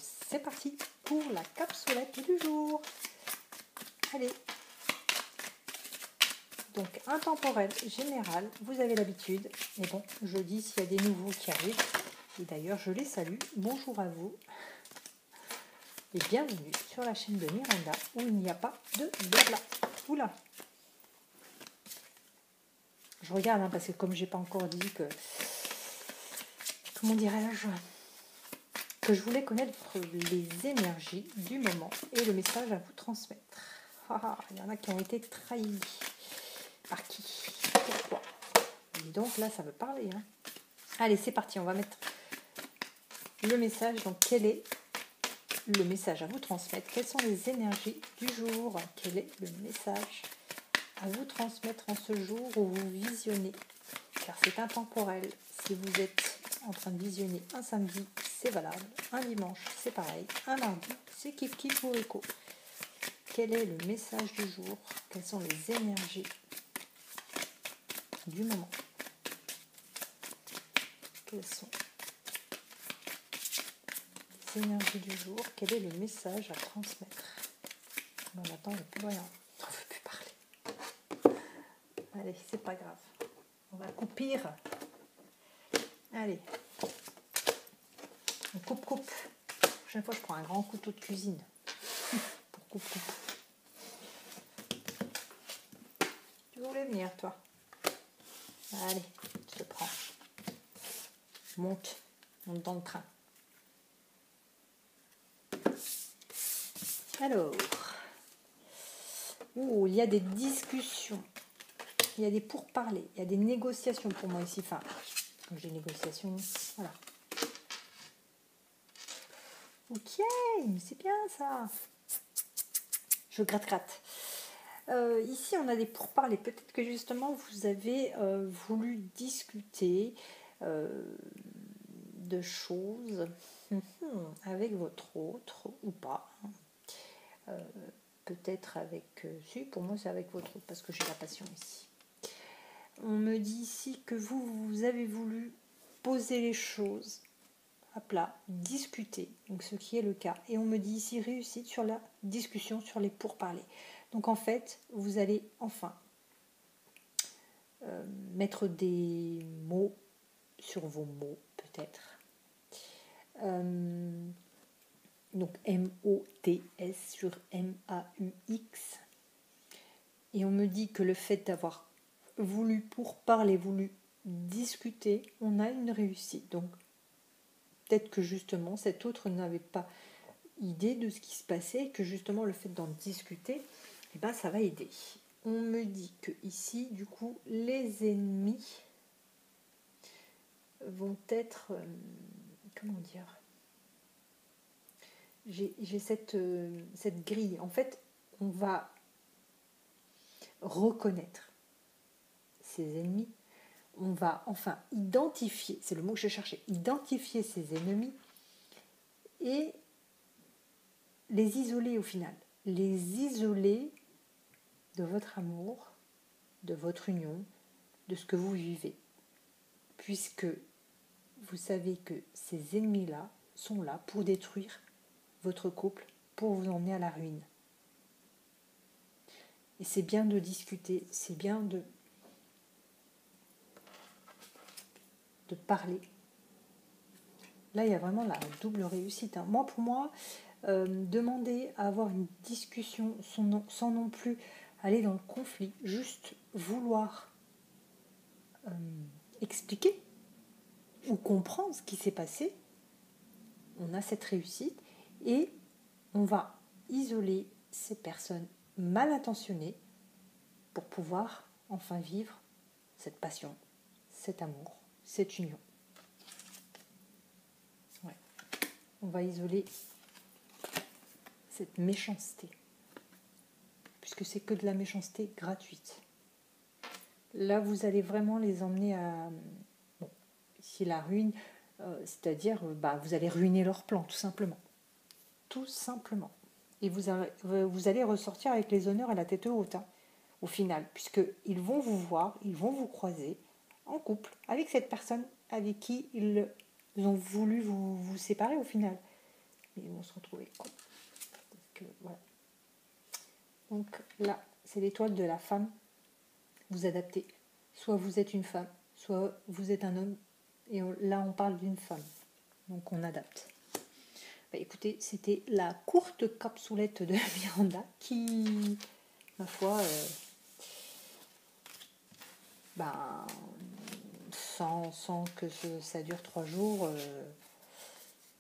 c'est parti pour la capsulette du jour. Allez. Donc, intemporel général, vous avez l'habitude. Mais bon, je dis s'il y a des nouveaux qui arrivent. Et d'ailleurs, je les salue. Bonjour à vous. Et bienvenue sur la chaîne de Miranda où il n'y a pas de blabla. Oula. Je regarde parce que comme j'ai pas encore dit que... Comment dirais-je ? Que je voulais connaître les énergies du moment et le message à vous transmettre. Il y en a qui ont été trahis. Par qui? Pourquoi? Et donc là, ça veut parler. Hein. Allez, c'est parti. On va mettre le message. Donc, quel est le message à vous transmettre? Quelles sont les énergies du jour? Quel est le message à vous transmettre en ce jour où vous visionnez? Car c'est intemporel. Si vous êtes en train de visionner un samedi, c'est valable. Un dimanche, c'est pareil. Un mardi, c'est kiff ou écho. Quel est le message du jour? Quelles sont les énergies du moment? Quelles sont les énergies du jour? Quel est le message à transmettre? On attend, il n'y a plus rien. On ne veut plus parler. Allez, c'est pas grave. On va couper. Allez. On coupe. La prochaine fois, je prends un grand couteau de cuisine. Pour coupe. Tu voulais venir, toi? Allez, je te prends. Monte dans le train. Alors, il y a des discussions, il y a des pourparlers, il y a des négociations pour moi ici. Enfin, quand j'ai négociations, voilà. Ok, c'est bien ça. Je gratte. Ici, on a des pourparlers. Peut-être que justement, vous avez voulu discuter de choses avec votre autre ou pas. Peut-être avec... si, pour moi, c'est avec votre autre parce que j'ai la passion ici. On me dit ici que vous avez voulu poser les choses à plat, discuter, donc ce qui est le cas. Et on me dit ici réussite sur la discussion, sur les pourparlers. Donc en fait, vous allez enfin mettre des mots sur vos mots, peut-être. Donc M-O-T-S sur M-A-U-X. Et on me dit que le fait d'avoir voulu pourparler, voulu discuter, on a une réussite. Donc peut-être que justement cet autre n'avait pas idée de ce qui se passait et que justement le fait d'en discuter, ça va aider. On me dit que ici, du coup, les ennemis vont être... comment dire ? J'ai cette grille. En fait, on va reconnaître ses ennemis. On va enfin identifier, c'est le mot que je cherchais, identifier ses ennemis et les isoler au final. Les isoler de votre amour, de votre union, de ce que vous vivez. Puisque vous savez que ces ennemis-là sont là pour détruire votre couple, pour vous emmener à la ruine. Et c'est bien de discuter, c'est bien de parler. Là, il y a vraiment la double réussite. Moi, pour moi, demander à avoir une discussion sans non plus aller dans le conflit, juste vouloir expliquer ou comprendre ce qui s'est passé, on a cette réussite et on va isoler ces personnes mal intentionnées pour pouvoir enfin vivre cette passion, cet amour, cette union. Ouais. On va isoler cette méchanceté, puisque c'est que de la méchanceté gratuite. Là, vous allez vraiment les emmener à... Bon, ici la ruine, c'est-à-dire, vous allez ruiner leur plan, tout simplement. Tout simplement. Et vous allez ressortir avec les honneurs à la tête haute, au final, puisqu'ils vont vous voir, ils vont vous croiser en couple avec cette personne avec qui ils ont voulu vous séparer au final. ils vont se retrouver, quoi. Voilà. Donc là, c'est l'étoile de la femme. Vous adaptez. Soit vous êtes une femme, soit vous êtes un homme. Et là, on parle d'une femme. Donc on adapte. Écoutez, c'était la courte capsoulette de Miranda qui, ma foi, sans que ça dure 3 jours,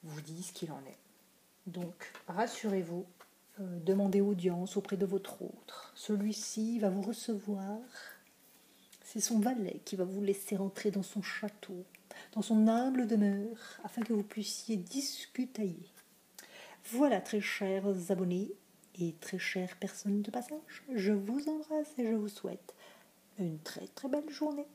vous dit ce qu'il en est. Donc, rassurez-vous, demandez audience auprès de votre autre. Celui-ci va vous recevoir. C'est son valet qui va vous laisser rentrer dans son château, dans son humble demeure, afin que vous puissiez discuter. Voilà, très chers abonnés et très chères personnes de passage, je vous embrasse et je vous souhaite une très très belle journée.